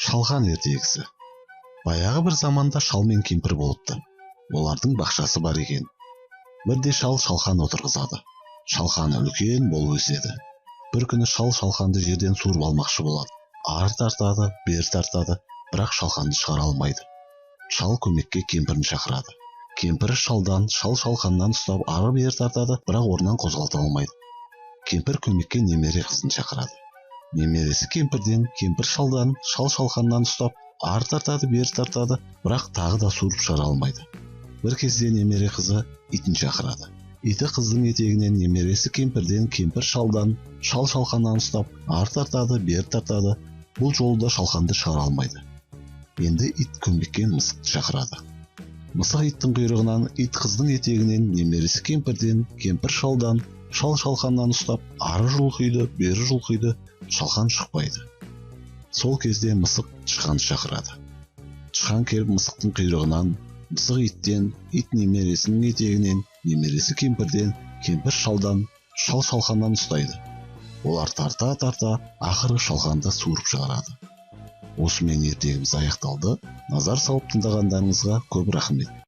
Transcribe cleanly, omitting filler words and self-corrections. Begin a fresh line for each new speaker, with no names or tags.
Шалған ертегісі. Баяғы бір заманда шал мен кемпір болыпты. Олардың бақшасы бар екен. Бірде шал шалқан отырғызады. Шалқаны үлкен болып өседі. Бір күні шал шалқанды жерден суырып алмақшы болады. Ары тартады, бері тартады, бірақ шалқанды шығара алмайды. Шал көмекке кемпірін шақырады. Кемпірі шалдан, шал шалқаннан ұстап ары бері тартады, бірақ орнынан қозғалта алмайды. Кемпір көмекке немере қызын шақырады. Немересі кемпірден, кемпір шалдан, шал шалқаннан ұстап ары тартады, бері тартады, бірақ тағы да суырып шығара алмайды. Бір кезде немере қызы итін шақырады. Иті қыздың етегінен, немересі кемпірден, кемпір шалдан, шал шалқаннан ұстап ары тартады, бері тартады. Бұл жолда шалқанды шығара алмайды. Енді ит көмекке мысықты шақырады. Мысық иттің құйрығынан, ит қыздың етегінен, немересі кемпірден, кемпір шалдан, шал шалқаннан ұстап ары жұлқиды, бері жұлқиды, шалқан шықпайды. Сол кезде мысық тышқанды шақырады. Тышқан келіп мысықтың құйрығынан, мысық иттен, ит немересінің етегінен, немересі кемпірден, кемпір шалдан, шал шалқаннан ұстайды. Олар тарта-тарта ақыры шалқанды суырып шығарады. Осымен ертегіміз аяқталды. Назар салып тыңдағандарыңызға көп рахмет.